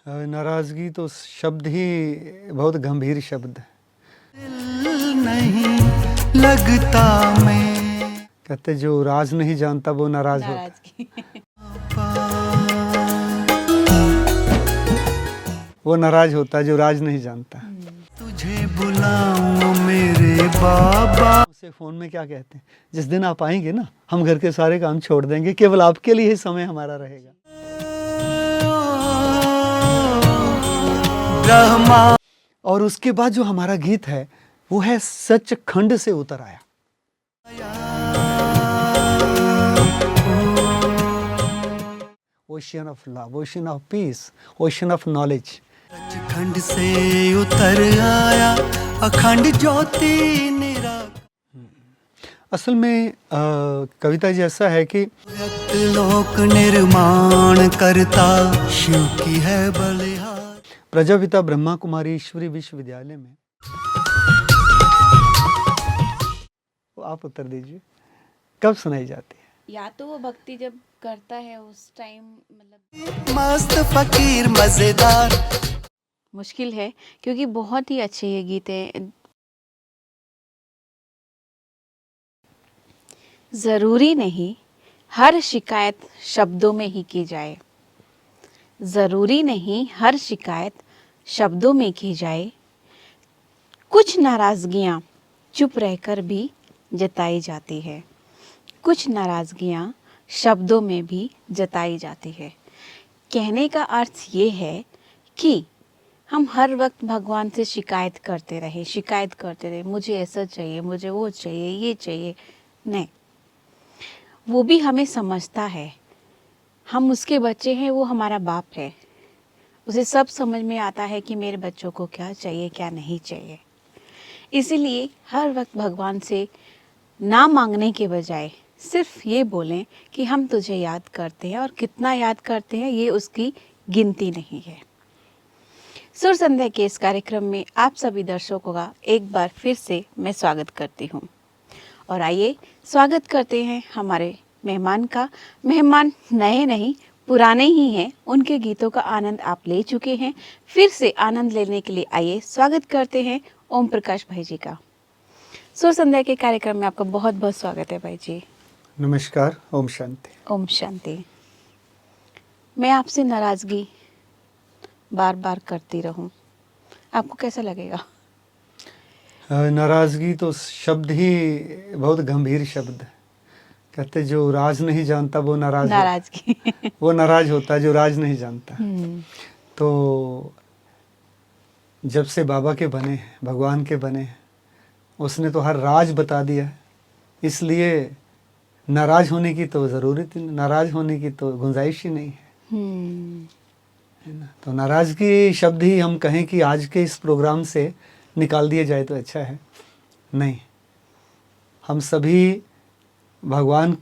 नाराज़गी तो शब्द ही बहुत गंभीर शब्द है। दिल नहीं लगता मैं कहते जो राज नहीं जानता वो नाराज़ होता है। नाराजगी वो नाराज़ होता है जो राज नहीं जानता। तुझे बुलाऊं मेरे बाबा। उसे फ़ोन में क्या कहते हैं, जिस दिन आप आएंगे ना हम घर के सारे काम छोड़ देंगे, केवल आपके लिए ही समय हमारा रहेगा। ब्रह्मा और उसके बाद जो हमारा गीत है वो है सच खंड से उतर आया। Ocean of love, ocean of peace, ocean of knowledge. Sachkhand से उतर आया अखंड ज्योति निरा। असल में कविता जी ऐसा है कि व्यक्त लोक निर्माण करता शिव की है बलिहार। प्रजापिता ब्रह्मा कुमारी ईश्वरी विश्वविद्यालय में, तो आप उत्तर दीजिए, कब सुनाई जाती है? या तो वो भक्ति जब करता है उस टाइम, मतलब मस्त फकीर मजेदार। मुश्किल है क्योंकि बहुत ही अच्छे ये गीत हैं। ज़रूरी नहीं हर शिकायत शब्दों में ही की जाए, ज़रूरी नहीं हर शिकायत शब्दों में की जाए, कुछ नाराज़गियाँ चुप रहकर भी जताई जाती है, कुछ नाराज़गियाँ शब्दों में भी जताई जाती है। कहने का अर्थ ये है कि हम हर वक्त भगवान से शिकायत करते रहे, मुझे ऐसा चाहिए, मुझे वो चाहिए, ये चाहिए। नहीं, वो भी हमें समझता है, हम उसके बच्चे हैं, वो हमारा बाप है, उसे सब समझ में आता है कि मेरे बच्चों को क्या चाहिए क्या नहीं चाहिए। इसीलिए हर वक्त भगवान से ना मांगने के बजाय सिर्फ ये बोलें कि हम तुझे याद करते हैं, और कितना याद करते हैं ये उसकी गिनती नहीं है। सुर संध्या के इस कार्यक्रम में आप सभी दर्शकों का एक बार फिर से मैं स्वागत करती हूँ। और आइए स्वागत करते हैं हमारे मेहमान का। मेहमान नए नहीं पुराने ही हैं, उनके गीतों का आनंद आप ले चुके हैं, फिर से आनंद लेने के लिए आइए स्वागत करते हैं ओम प्रकाश भाई जी का। सुर संध्या के कार्यक्रम में आपका बहुत बहुत स्वागत है भाई जी। नमस्कार, ओम शांति। ओम शांति। मैं आपसे नाराज़गी बार बार करती रहूं, आपको कैसा लगेगा? नाराज़गी तो शब्द ही बहुत गंभीर शब्द है। कहते जो राज नहीं जानता वो नाराज़गी वो नाराज होता है जो राज नहीं जानता। तो जब से बाबा के बने हैं, भगवान के बने हैं, उसने तो हर राज बता दिया है, इसलिए नाराज होने की तो ज़रूरत ही नहीं, नाराज होने की तो गुंजाइश ही नहीं है ना। तो नाराज़गी शब्द ही हम कहें कि आज के इस प्रोग्राम से निकाल दिया जाए तो अच्छा है। नहीं, हम सभी भगवान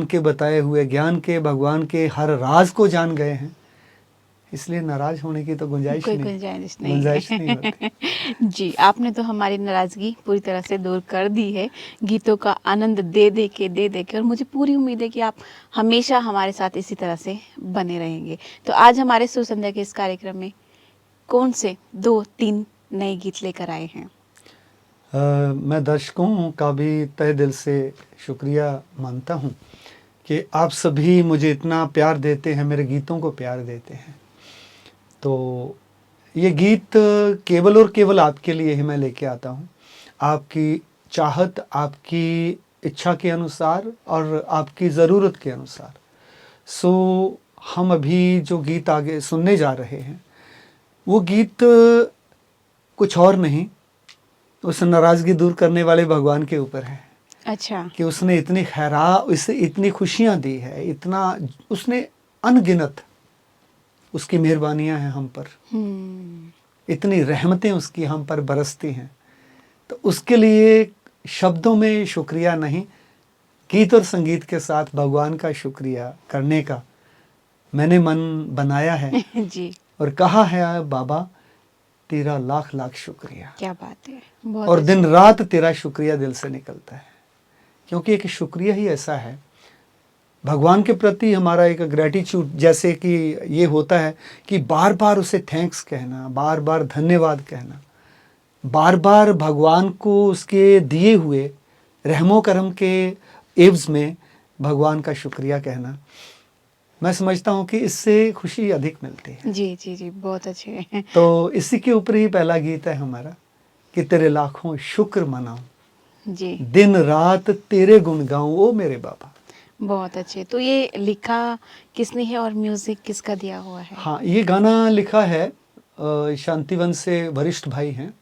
के बताए हुए ज्ञान के, भगवान के हर राज को जान गए हैं, इसलिए नाराज होने की तो गुंजाइश कोई नहीं, गुंजाइश नहीं होती। जी, आपने तो हमारी नाराज़गी पूरी तरह से दूर कर दी है, गीतों का आनंद दे के, और मुझे पूरी उम्मीद है कि आप हमेशा हमारे साथ इसी तरह से बने रहेंगे। तो आज हमारे सुर संध्या के इस कार्यक्रम में कौन से 2-3 नए गीत लेकर आए हैं? मैं दर्शकों का भी तहे दिल से शुक्रिया मानता हूँ कि आप सभी मुझे इतना प्यार देते हैं, मेरे गीतों को प्यार देते हैं। तो ये गीत केवल और केवल आपके लिए ही मैं लेके आता हूँ, आपकी चाहत, आपकी इच्छा के अनुसार और आपकी ज़रूरत के अनुसार। सो हम अभी जो गीत आगे सुनने जा रहे हैं वो गीत कुछ और नहीं, उस नाराज़गी दूर करने वाले भगवान के ऊपर है। अच्छा। कि उसने इतनी उसे इतनी खुशियाँ दी है, इतना उसने अनगिनत उसकी मेहरबानियाँ हैं हम पर, इतनी रहमतें उसकी हम पर बरसती हैं। तो उसके लिए शब्दों में शुक्रिया नहीं, गीत और संगीत के साथ भगवान का शुक्रिया करने का मैंने मन बनाया है जी। और कहा है बाबा तेरा लाख लाख शुक्रिया। क्या बात है, बहुत और दिन रात तेरा शुक्रिया दिल से निकलता है, क्योंकि एक शुक्रिया ही ऐसा है भगवान के प्रति हमारा एक ग्रेटिट्यूड जैसे कि ये होता है कि बार बार उसे थैंक्स कहना, बार बार धन्यवाद कहना, बार बार भगवान को उसके दिए हुए रहमो करम के एवज में भगवान का शुक्रिया कहना, मैं समझता हूँ कि इससे खुशी अधिक मिलती है। जी जी जी, बहुत अच्छे। तो इसी के ऊपर ही पहला गीत है हमारा कि तेरे लाखों शुक्र मनाऊं, जी, दिन रात तेरे गुण गाऊं ओ मेरे बाबा। बहुत अच्छे। तो ये लिखा किसने है और म्यूजिक किसका दिया हुआ है? हाँ, ये गाना लिखा है शांतिवन से वरिष्ठ भाई हैं।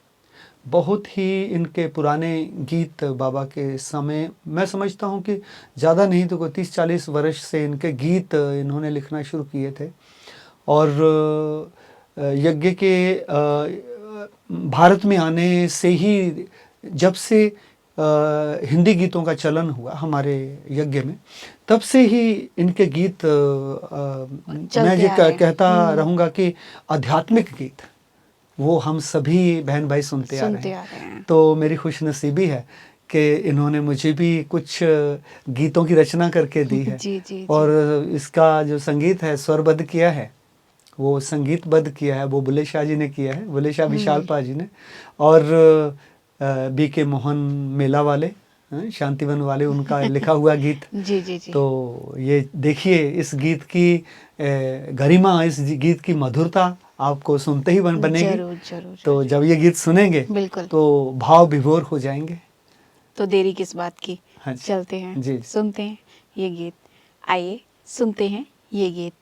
बहुत ही इनके पुराने गीत बाबा के समय, मैं समझता हूँ कि ज़्यादा नहीं तो कोई 30-40 वर्ष से इनके गीत इन्होंने लिखना शुरू किए थे। और यज्ञ के भारत में आने से ही, जब से हिंदी गीतों का चलन हुआ हमारे यज्ञ में, तब से ही इनके गीत मैं ये कहता रहूँगा कि आध्यात्मिक गीत वो हम सभी बहन भाई सुनते आ रहे हैं। तो मेरी खुशनसीबी है कि इन्होंने मुझे भी कुछ गीतों की रचना करके दी है। जी, जी, जी। और इसका जो संगीत है स्वरबद्ध किया है, वो संगीतबद्ध किया है वो बुल्ले शाह जी ने किया है, बुल्ले शाह विशाल पा जी ने, और BK मोहन मेला वाले, शांतिवन वाले, उनका लिखा हुआ गीत। जी जी जी। तो ये देखिए इस गीत की गरिमा, इस गीत की मधुरता आपको सुनते ही बनेगी। जरूर जरूर। तो जब ये गीत सुनेंगे बिल्कुल, तो भाव विभोर हो जाएंगे। तो देरी किस बात की, हाँ जी, चलते हैं जी। सुनते हैं ये गीत। आइए सुनते हैं ये गीत।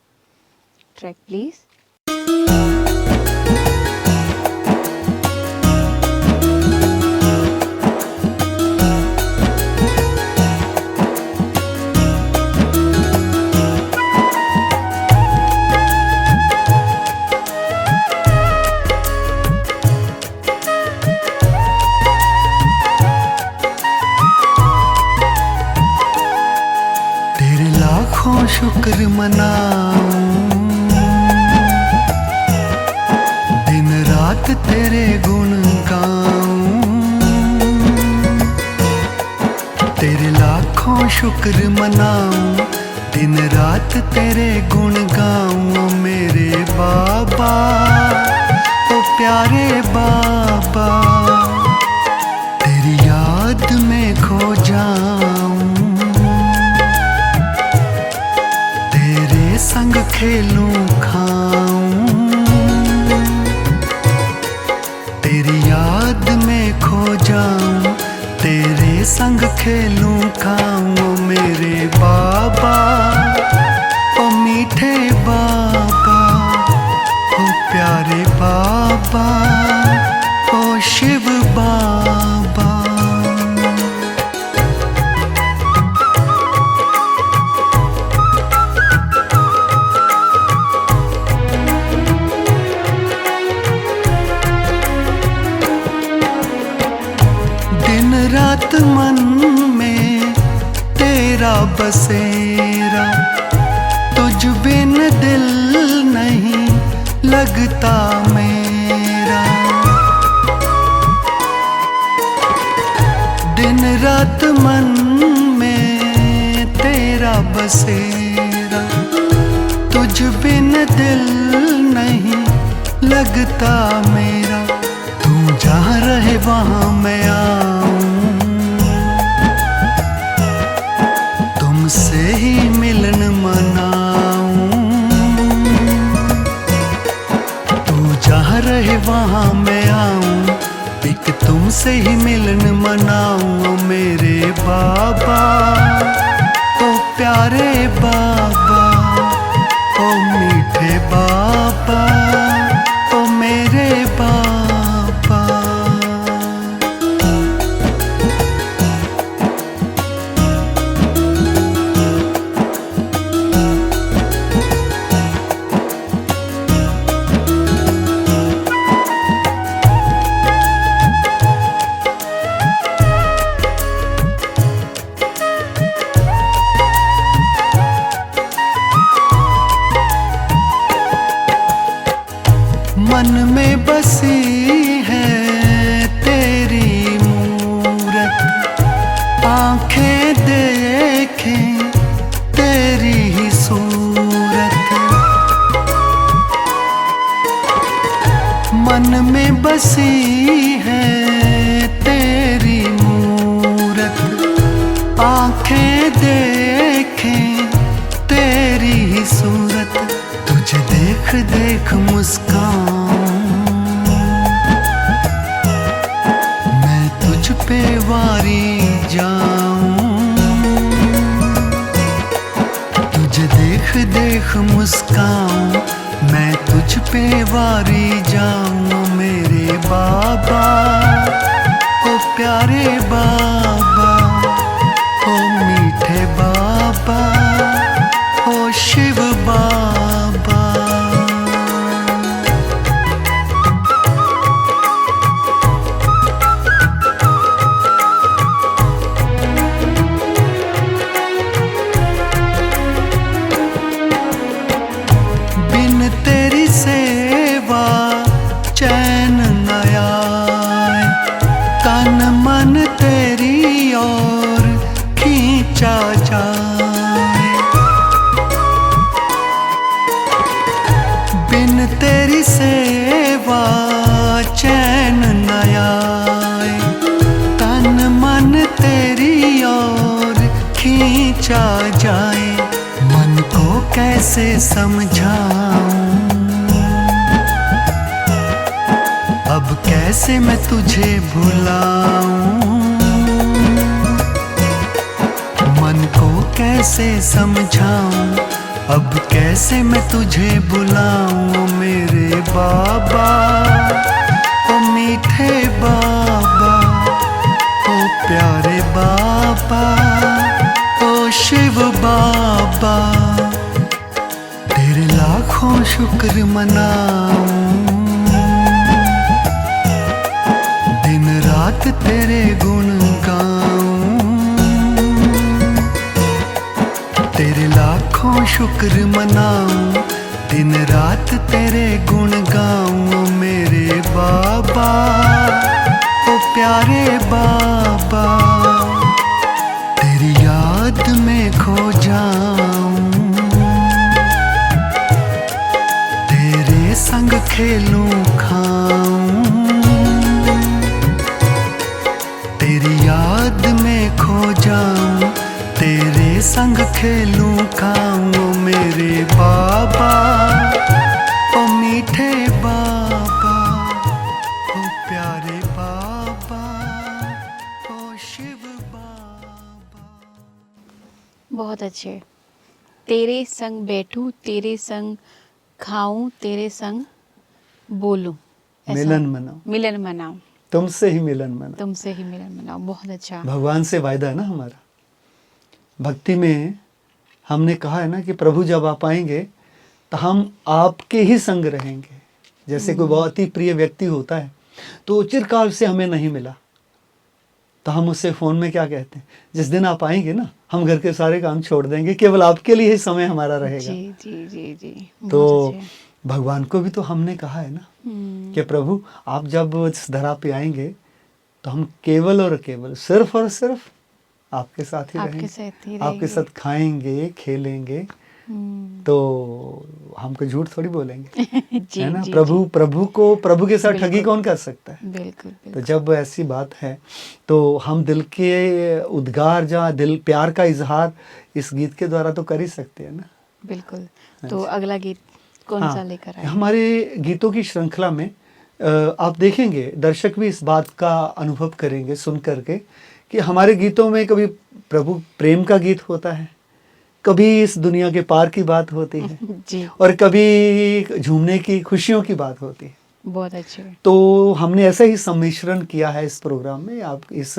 Track please. शुक्र मनाऊं, दिन रात तेरे गुण गाऊं, तेरे लाखों शुक्र मनाऊं, दिन रात तेरे गुण गाऊं मेरे बाबा, ओ प्यारे बाबा, तेरी याद में खो जाऊं, संग खेलूं खाऊं, तेरी याद में खो जाऊं, तेरे संग खेलूं खाऊं मेरे बाबा, ओ मीठे बाबा, ओ प्यारे बाबा, ओ शिव बाबा। रात मन में तेरा बसेरा, तुझ बिन दिल नहीं लगता मेरा, दिन रात मन में तेरा बसेरा, तुझ बिन दिल नहीं लगता मेरा, तू जहाँ रहे वहाँ मैं आऊं, तुमसे ही मिलन मनाऊं, तू जहाँ रहे वहाँ मैं आऊं, एक तुमसे ही मिलन मनाऊं मेरे बाबा, ओ प्यारे बाबा, ओ मीठे बाबा, ओ मेरे बाबा। मन में बसी है तेरी मूरत, आंखें देखें तेरी मन में बसी है तेरी मूरत, आंखें देखें तेरी ही सूरत, तुझे देख देख मुस्काऊं, मैं तुझ पे वारी जाऊं, तुझे देख देख मुस्काऊं, मैं तुझ पे वारी जाऊं मेरे बाबा, ओ प्यारे बाबा, ओ मीठे बाबा, ओ शिव बाबा। बिन तेरी सेवा चैन न आए, तन मन तेरी ओर खींचा जाए, बिन तेरी सेवा चैन न आए, तन मन तेरी ओर खींचा जाए, मन को कैसे समझाऊं, अब कैसे मैं तुझे भुलाऊं, मन को कैसे समझाऊं, अब कैसे मैं तुझे बुलाऊं मेरे बाबा, ओ मीठे बाबा, ओ प्यारे बाबा, ओ शिव बाबा, तेरे लाखों शुक्र मनाऊं, दिन रात तेरे गुण गाऊं, तेरे लाखों शुक्र मनाऊं, दिन रात तेरे गुण गाऊं मेरे बाबा, ओ प्यारे बाबा, तेरी याद में खो जाऊं, तेरे संग खेलूं खाऊं, तेरी याद में खो जाऊं, तेरे संग खेलूं खाऊं मेरे बाबा, ओ मीठे बाबा, ओ प्यारे बाबा, ओ शिव बाबा। बहुत अच्छे। तेरे संग बैठूं, तेरे संग खाऊं, तेरे संग बोलूं, ऐसा? मिलन मनाओ, मिलन मनाऊं, तुमसे ही मिलन मनाओ। तुमसे ही मिलन मनाऊं। बहुत अच्छा। भगवान से वायदा है ना हमारा। भक्ति में हमने कहा है ना कि प्रभु जब आप आएंगे तो हम आपके ही संग रहेंगे। जैसे कोई बहुत ही प्रिय व्यक्ति होता है तो चिरकाल से हमें नहीं मिला तो हम उससे फ़ोन में क्या कहते हैं, जिस दिन आप आएंगे ना हम घर के सारे काम छोड़ देंगे, केवल आपके लिए ही समय हमारा रहेगा। जी जी जी जी। तो बहुत अच्छे। भगवान को भी तो हमने कहा है ना कि प्रभु आप जब इस धरा पे आएंगे तो हम केवल और केवल सिर्फ और सिर्फ आपके साथ ही आपके रहेंगे, साथ ही आपके रहेंगे। साथ खाएंगे खेलेंगे। तो हमको झूठ थोड़ी बोलेंगे, जी है ना। जी प्रभु के साथ ठगी बिल्कुल। कौन कर सकता है। बिल्कुल तो बिल्कुल। जब जब ऐसी बात है तो हम दिल के उद्गार जहाँ दिल प्यार का इजहार इस गीत के द्वारा तो कर ही सकते हैं ना। बिल्कुल। तो अगला गीत कौन सा लेकर आए? हमारे गीतों की श्रृंखला में आप देखेंगे दर्शक भी इस बात का अनुभव करेंगे सुन करके कि हमारे गीतों में कभी प्रभु प्रेम का गीत होता है, कभी इस दुनिया के पार की बात होती है जी। और कभी झूमने की खुशियों की बात होती है। बहुत अच्छे। तो हमने ऐसा ही सम्मिश्रण किया है इस प्रोग्राम में। आप इस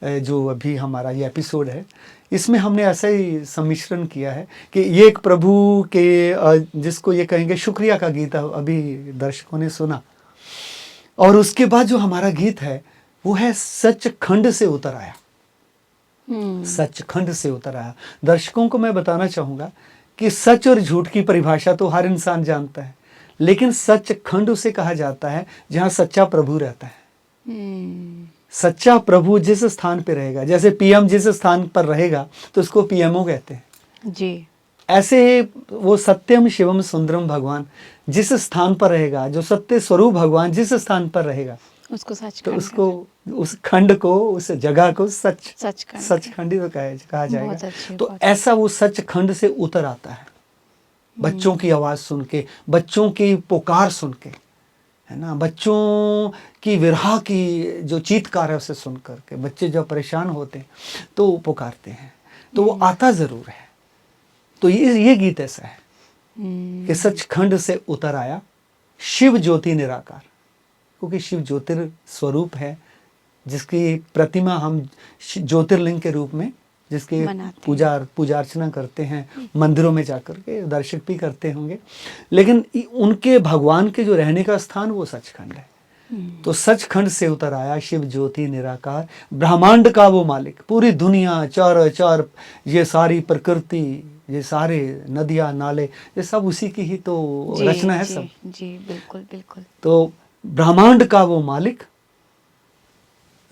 जो अभी हमारा ये एपिसोड है इसमें हमने ऐसा ही सम्मिश्रण किया है कि ये एक प्रभु के जिसको ये कहेंगे शुक्रिया का गीत अभी दर्शकों ने सुना, और उसके बाद जो हमारा गीत है वो है सचखंड से उतर आया। सचखंड से उतर आया। दर्शकों को मैं बताना चाहूँगा कि सच और झूठ की परिभाषा तो हर इंसान जानता है, लेकिन सचखंड उसे कहा जाता है जहाँ सच्चा प्रभु रहता है। सच्चा प्रभु जिस स्थान पे रहेगा, जैसे पीएम जिस स्थान पर रहेगा तो उसको पीएमओ कहते हैं जी। ऐसे वो सत्यम शिवम सुंदरम भगवान जिस स्थान पर रहेगा, जो सत्य स्वरूप भगवान जिस स्थान पर रहेगा, उसको सच तो उसको, उस खंड को, उस जगह को सचखंड सचखंड ही तो कहा बहुत जाएगा। अच्छी तो बात। ऐसा वो सचखंड से उतर आता है, बच्चों की आवाज़ सुन के, बच्चों की पुकार सुन के, है ना, बच्चों की विरह की जो चीत्कार है उसे सुन करके बच्चे जब परेशान होते हैं तो वो पुकारते हैं, तो वो आता ज़रूर है। तो ये गीत ऐसा है कि सचखंड से उतर आया शिव ज्योति निराकार, क्योंकि शिव ज्योतिर स्वरूप है, जिसकी प्रतिमा हम ज्योतिर्लिंग के रूप में, जिसकी मनाते पूजा अर्चना करते हैं मंदिरों में जाकर के, दर्शक भी करते होंगे, लेकिन उनके भगवान के जो रहने का स्थान वो सचखंड है। तो सचखंड से उतर आया शिव ज्योति निराकार, ब्रह्मांड का वो मालिक, पूरी दुनिया, चार चार ये सारी प्रकृति, ये सारे नदियाँ नाले, ये सब उसी की ही तो जी, रचना है जी, सब। जी बिल्कुल बिल्कुल। तो ब्रह्मांड का वो मालिक,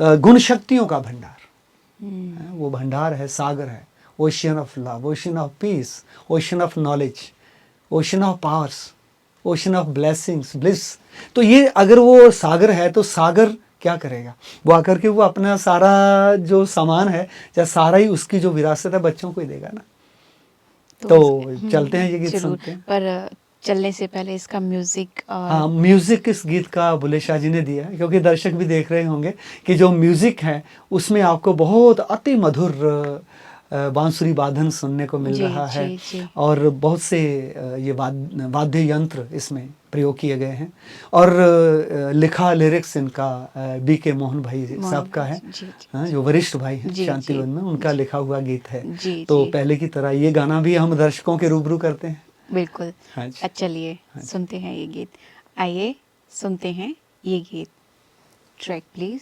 गुण शक्तियों का भंडार, वो भंडार है, सागर है, ocean of love, ocean of peace, ocean of knowledge, ocean of powers, ocean of blessings, bliss. तो ये अगर वो सागर है तो सागर क्या करेगा, वो आकर के वो अपना सारा जो सामान है, चाहे सारा ही उसकी जो विरासत है बच्चों को ही देगा ना। तो चलते हैं, ये गीत जरूर, सुनते हैं। पर चलने से पहले इसका म्यूजिक और हाँ, म्यूजिक इस गीत का बुल्ले शाह जी ने दिया है, क्योंकि दर्शक भी देख रहे होंगे कि जो म्यूजिक है उसमें आपको बहुत अति मधुर बांसुरी वादन सुनने को मिल जी, रहा है, जी, जी। और बहुत से ये वाद्य यंत्र इसमें प्रयोग किए गए हैं, और लिखा लिरिक्स इनका B.K. मोहन भाई साहब का है, जी, जी, हाँ, जो वरिष्ठ भाई हैं जी, शांतिवन में, उनका लिखा हुआ गीत है। जी, तो जी। पहले की तरह ये गाना भी हम दर्शकों के रूबरू करते हैं। बिल्कुल। हाँ जी। अच्छा, चलिए सुनते हैं ये गीत। आइए सुनते हैं ये गीत। Track please.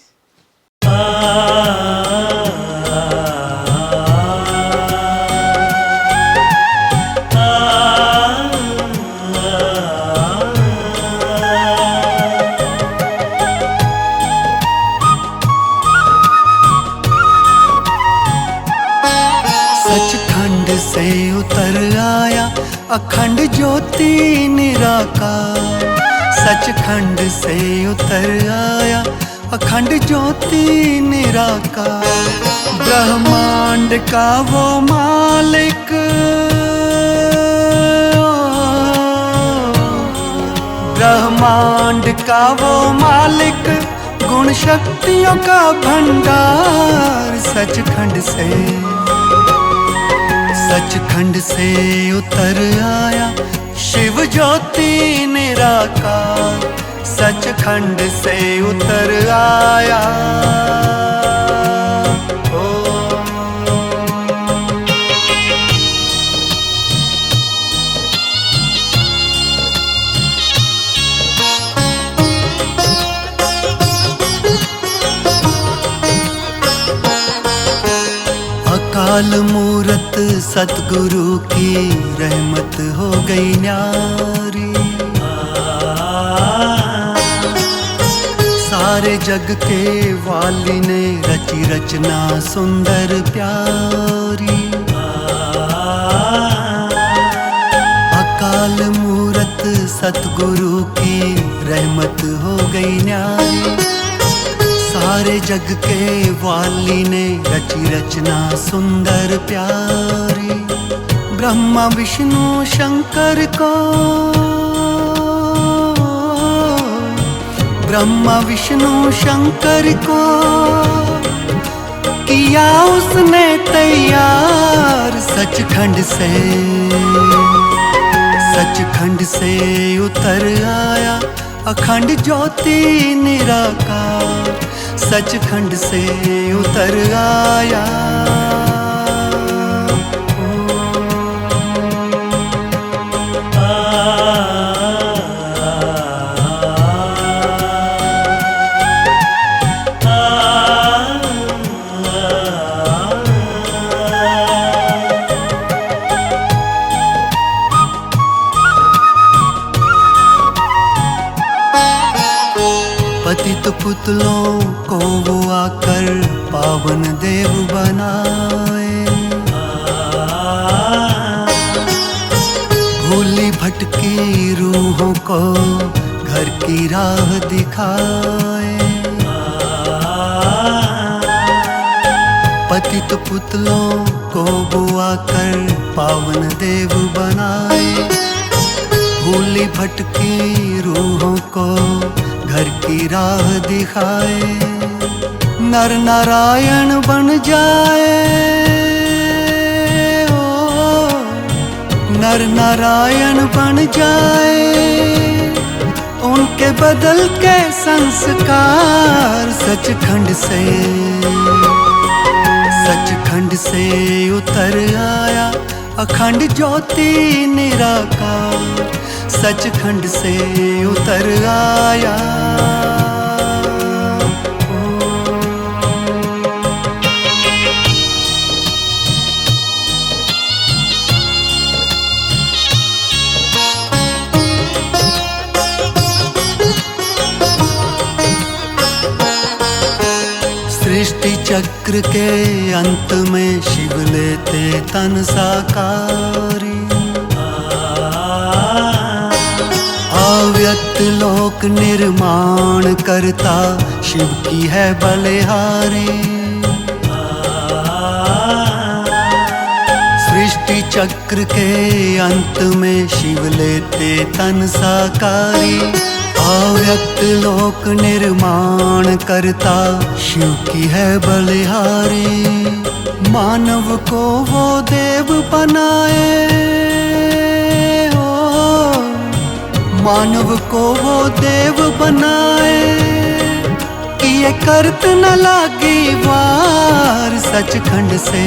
सचखंड से उतर आया अखंड ज्योति निराकार, सचखंड से उतर आया अखंड ज्योति निराकार, ब्रह्मांड का वो मालिक, ब्रह्मांड का वो मालिक, गुण शक्तियों का भंडार, सचखंड से उतर आया शिव ज्योति निराकार, सचखंड से उतर आया। अकाल मूरत सतगुरु की रहमत हो गई न्यारी, सारे जग के वाली ने रची रचना सुंदर प्यारी, अकाल मूरत सतगुरु की रहमत हो गई न्यारी, सारे जग के वाली ने रची रचना सुंदर प्यारी, ब्रह्मा विष्णु शंकर को, ब्रह्मा विष्णु शंकर को किया उसने तैयार, सचखंड से उतर आया अखंड ज्योति निराकार, सचखंड से उतर आया। पतित पुतलों को वो आकर पावन देव बनाए, भोली भटकी रूहों को घर की राह दिखाए, पतित पुतलों को बुआ कर पावन देव बनाए, भूली भटकी रूहों को घर की राह दिखाए, नर नारायण बन जाए, ओ नर नारायण बन जाए, उनके बदल के संस्कार सचखंड से उतर आया अखंड ज्योति निराकार, सचखंड से उतर आया। सृष्टि चक्र के अंत में शिव लेते तन साकारी, अव्यक्त लोक निर्माण करता शिव की है बलिहारी, सृष्टि चक्र के अंत में शिव लेते तन साकारी, अव्यक्त लोक निर्माण करता शिव की है बलिहारी, मानव को वो देव बनाए, हो मानव को वो देव बनाए, कि ये करत न लागी वार, सचखंड से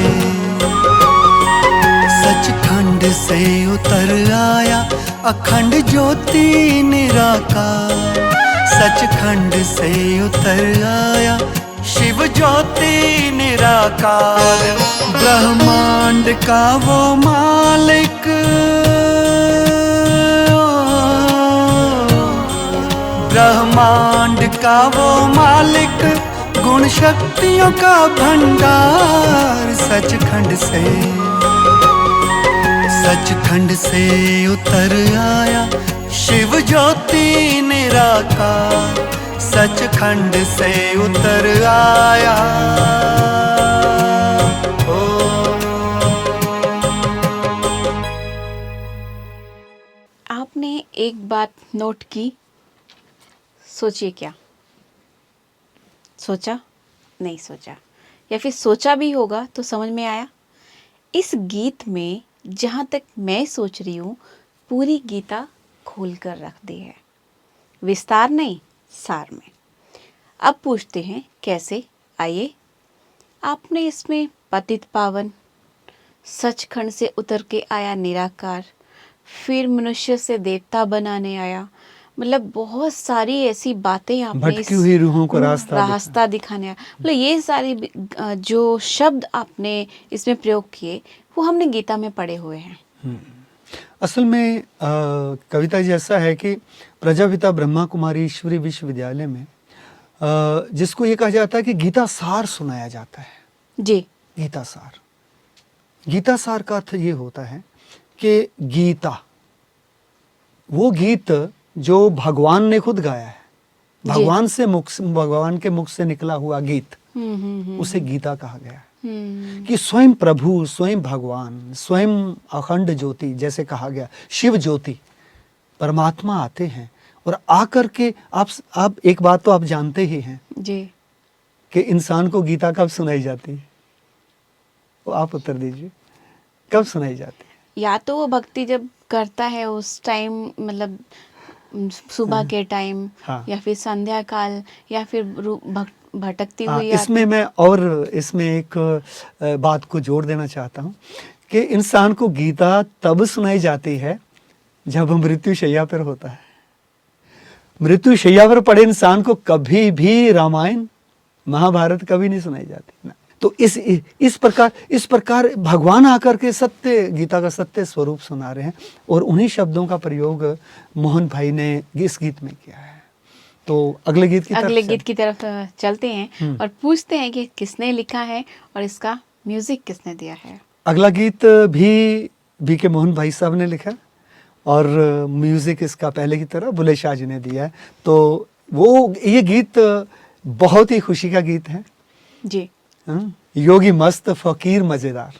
उतर आया अखंड ज्योति निराकार, सचखंड से उतर आया शिव ज्योति निराकार, ब्रह्मांड का वो मालिक, ब्रह्मांड का वो मालिक, गुण शक्तियों का भंडार, सचखंड से उतर आया शिव ज्योति निराकार, सचखंड से उतर आया। आपने एक बात नोट की, सोचिए क्या सोचा? नहीं सोचा, या फिर सोचा भी होगा तो समझ में आया। इस गीत में जहाँ तक मैं सोच रही हूँ, पूरी गीता खोल कर रख दी है, विस्तार नहीं, सार में। अब पूछते हैं कैसे। आइए, आपने इसमें पतित पावन, सचखंड से उतर के आया निराकार, फिर मनुष्य से देवता बनाने आया, मतलब बहुत सारी ऐसी बातें आपने भटकी हुई रूहों को रास्ता दिखाने आया। मतलब ये सारी जो शब्द आपने इसमें प्रयोग किए वो हमने गीता में पढ़े हुए हैं। असल में कविता जी ऐसा है कि प्रजापिता ब्रह्मा कुमारी ईश्वरी विश्वविद्यालय में जिसको ये कहा जाता है कि गीता सार सुनाया जाता है जी। गीता सार, गीता सार का अर्थ ये होता है कि गीता वो गीत जो भगवान ने खुद गाया है, भगवान के मुख से निकला हुआ गीत, उसे गीता कहा गया है। कि स्वयं प्रभु, स्वयं भगवान, स्वयं अखंड ज्योति, जैसे कहा गया शिव ज्योति, परमात्मा आते हैं और आकर के आप एक बात तो आप जानते ही हैं जी कि इंसान को गीता कब सुनाई जाती है? वो आप उत्तर दीजिए, कब सुनाई जाती है? या तो वो भक्ति जब करता है उस टाइम, मतलब सुबह के टाइम, हाँ। या फिर संध्या काल, या फिर भटकती हुई। इसमें मैं और इसमें एक बात को जोड़ देना चाहता हूँ कि इंसान को गीता तब सुनाई जाती है जब मृत्यु शैया पर होता है। मृत्यु शैया पर पड़े इंसान को कभी भी रामायण महाभारत कभी नहीं सुनाई जाती ना। तो इस प्रकार भगवान आकर के सत्य, गीता का सत्य स्वरूप सुना रहे हैं, और उन्हीं शब्दों का प्रयोग मोहन भाई ने इस गीत में किया है। तो अगले गीत की तरफ चलते हैं और पूछते हैं कि किसने लिखा है और इसका म्यूजिक किसने दिया है। अगला गीत भी के मोहन भाई साहब ने लिखा, और म्यूज़िक इसका पहले की तरह बुल्ले शाह जी ने दिया है। तो वो ये गीत बहुत ही खुशी का गीत है। जी। योगी मस्त फकीर मज़ेदार,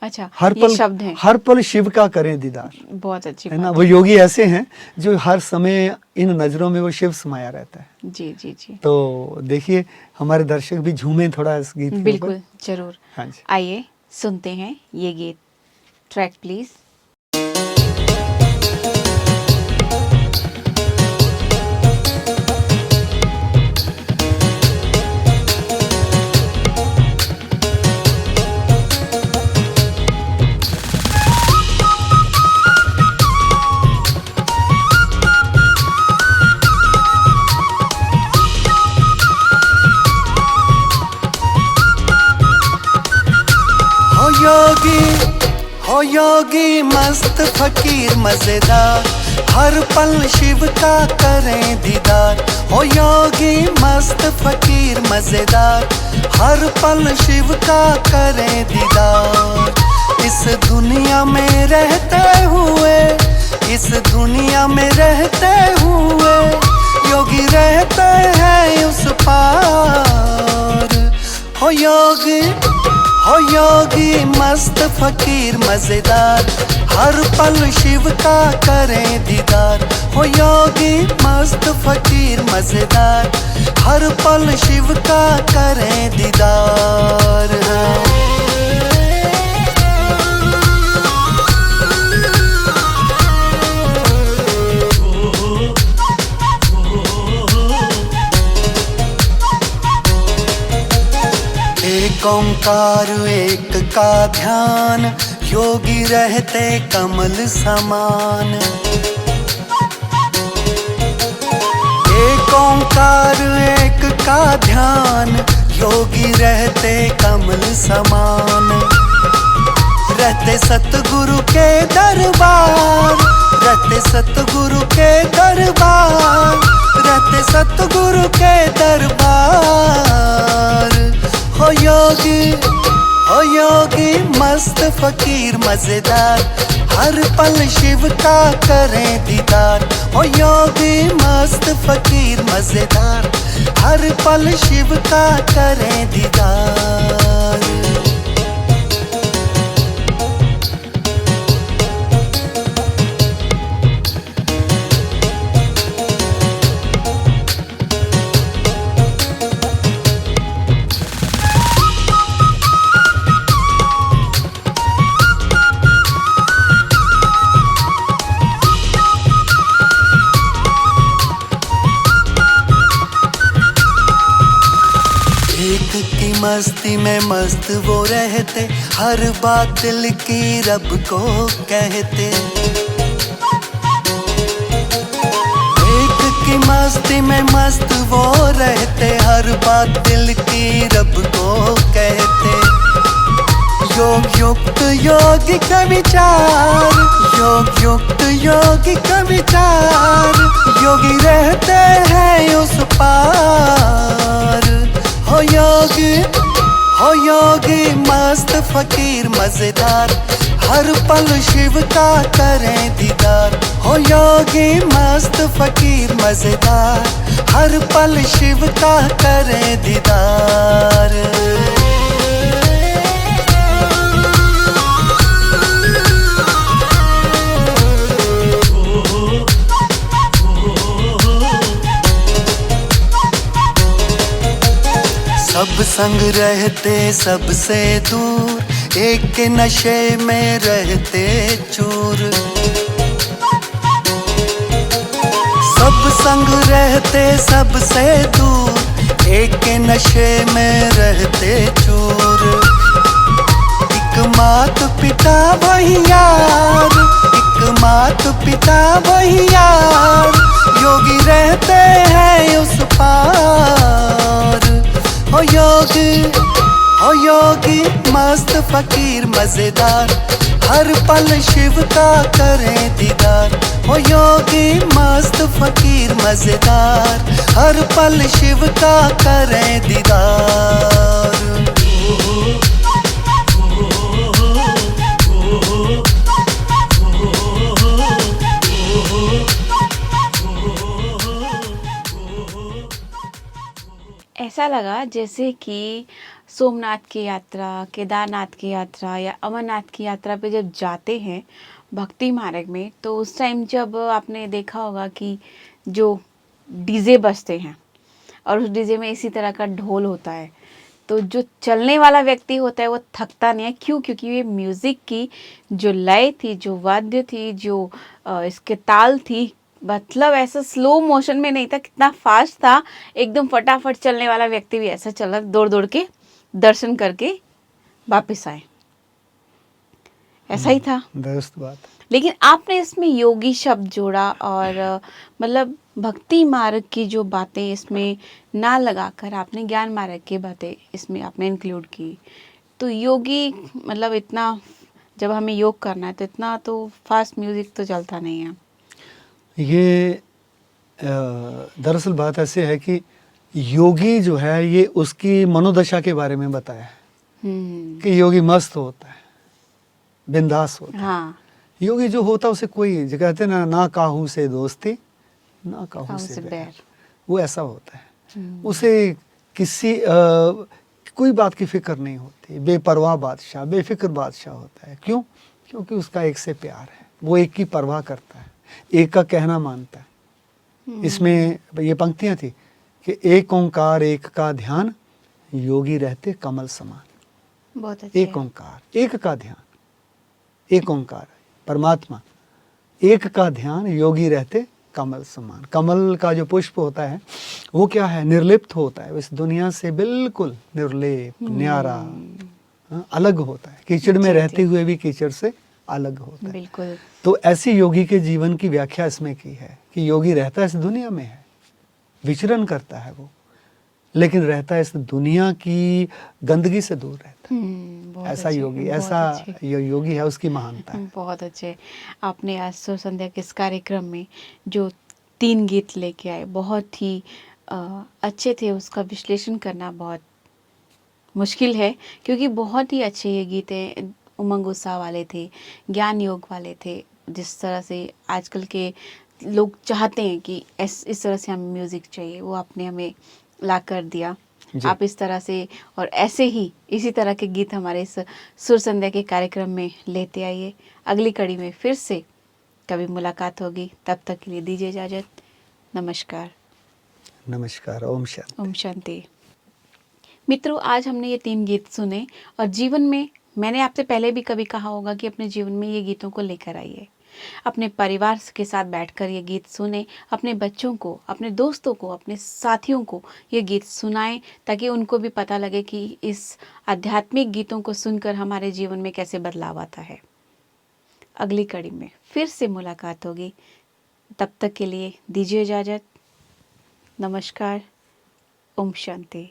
अच्छा, हर ये पल शब्द हैं। हर पल शिव का करें दीदार, बहुत अच्छी है ना। बात वो योगी ऐसे हैं जो हर समय इन नज़रों में वो शिव समाया रहता है। जी जी जी, तो देखिए हमारे दर्शक भी झूमें थोड़ा इस गीत के ऊपर। बिल्कुल जरूर। हाँ जी। आइए सुनते हैं ये गीत। Track please. हो योगी मस्त फकीर मजेदार, हर पल शिव का करें दीदार। हो योगी मस्त फकीर मजेदार, हर पल शिव का करें दीदार। इस दुनिया में रहते हुए, इस दुनिया में रहते हुए योगी रहते हैं उस पार। हो योगी मस्त फकीर मजेदार, हर पल शिव का करें दीदार। हो योगी मस्त फकीर मजेदार, हर पल शिव का करें दीदार। एक ओंकार एक का ध्यान, योगी रहते कमल समान। एक ओंकार एक का ध्यान, योगी रहते कमल समान। रहते सतगुरु के दरबार, रहते सतगुरु के दरबार, रहते सतगुरु के दरबार। हो योगी मस्त फकीर मजेदार, हर पल शिव का करें दीदार। हो योगी मस्त फकीर मजेदार, हर पल शिव का करें दीदार। मस्ती में मस्त वो रहते, हर बात दिल की रब को कहते। एक की मस्ती में मस्त वो रहते, हर बात दिल की रब को कहते। योग युक्त योगी का विचार, योग युक्त योगी का विचार, योगी रहते हैं उस पार। हो योगी मस्त फकीर मजेदार, हर पल शिव का करें दीदार। हो योगी मस्त फकीर मजेदार, हर पल शिव का करें दीदार। सब संग रहते सबसे दूर, एक के नशे में रहते चूर। सब संग रहते सबसे दूर, एक के नशे में रहते चूर। एक मात पिता वही यार, एक मात पिता वही यार, योगी रहते हैं उस पार। हो योगी मस्त फकीर मजेदार, हर पल शिव का करें दीदार। हो योगी मस्त फकीर मजेदार, हर पल शिव का करें दीदार। ऐसा लगा जैसे कि सोमनाथ की यात्रा, केदारनाथ की यात्रा या अमरनाथ की यात्रा पे जब जाते हैं भक्ति मार्ग में, तो उस टाइम जब आपने देखा होगा कि जो डीजे बजते हैं और उस डीजे में इसी तरह का ढोल होता है, तो जो चलने वाला व्यक्ति होता है वो थकता नहीं है। क्यों? क्योंकि ये म्यूज़िक की जो लय थी, जो वाद्य थी, जो इसके ताल थी, मतलब ऐसा स्लो मोशन में नहीं था, कितना फास्ट था। एकदम फटाफट चलने वाला व्यक्ति भी ऐसा चला, दौड़ दौड़ के दर्शन करके वापस आए, ऐसा ही था। दुरुस्त बात। लेकिन आपने इसमें योगी शब्द जोड़ा और मतलब भक्ति मार्ग की जो बातें इसमें ना लगाकर आपने ज्ञान मार्ग की बातें इसमें आपने इंक्लूड की। तो योगी मतलब इतना, जब हमें योग करना है तो इतना तो फास्ट म्यूजिक तो चलता नहीं है। ये दरअसल बात ऐसे है कि योगी जो है ये उसकी मनोदशा के बारे में बताया है कि योगी मस्त होता है, बिंदास होता है। हाँ, योगी जो होता है उसे कोई जो कहते हैं ना काहू से दोस्ती ना काहू काहू से से बैर, बैर। वो ऐसा होता है। उसे किसी कोई बात की फिक्र नहीं होती, बेपरवाह बादशाह, बेफिक्र बादशाह होता है। क्यों? क्योंकि उसका एक से प्यार है, वो एक की परवाह करता है, एक का कहना मानता है। इसमें ये पंक्तियां थी कि एक ओंकार एक का ध्यान, योगी रहते कमल समान। बहुत अच्छे। एक ओंकार, एक का ध्यान, एक ओंकार परमात्मा, एक का ध्यान, योगी रहते कमल समान। कमल का जो पुष्प होता है वो क्या है? निर्लिप्त होता है, इस दुनिया से बिल्कुल निर्लेप, न्यारा, अलग होता है, कीचड़ में जी, रहते जी। हुए भी कीचड़ से अलग होता है। बिल्कुल। तो ऐसी योगी के जीवन की व्याख्या इसमें की है कि योगी रहता इस दुनिया में है, विचरण करता है वो, लेकिन रहता इस दुनिया की गंदगी से दूर रहता है। बहुत ऐसा अच्छे, योगी, बहुत ऐसा अच्छे। योगी है, उसकी महानता है। बहुत अच्छे। आपने आज सुर संध्या के इस कार्यक्रम में जो 3 गीत लेके आए, बहुत ही अच्छे थे। उसका विश्लेषण करना बहुत मुश्किल है क्योंकि बहुत ही अच्छे ये गीत हैं। उमंग उत्साह वाले थे, ज्ञान योग वाले थे। जिस तरह से आजकल के लोग चाहते हैं कि इस तरह से हमें म्यूज़िक चाहिए, वो आपने हमें ला कर दिया। जी। आप इस तरह से और ऐसे ही इसी तरह के गीत हमारे इस सुर संध्या के कार्यक्रम में लेते आइए। अगली कड़ी में फिर से कभी मुलाकात होगी, तब तक के लिए दीजिए इजाज़त। नमस्कार। नमस्कार। ओम शांति। ओम शांति। मित्रों, आज हमने ये 3 गीत सुने और जीवन में मैंने आपसे पहले भी कभी कहा होगा कि अपने जीवन में ये गीतों को लेकर आइए। अपने परिवार के साथ बैठकर ये गीत सुने, अपने बच्चों को, अपने दोस्तों को, अपने साथियों को ये गीत सुनाएं ताकि उनको भी पता लगे कि इस आध्यात्मिक गीतों को सुनकर हमारे जीवन में कैसे बदलाव आता है। अगली कड़ी में फिर से मुलाकात होगी, तब तक के लिए दीजिए इजाज़त। नमस्कार। ओम शांति।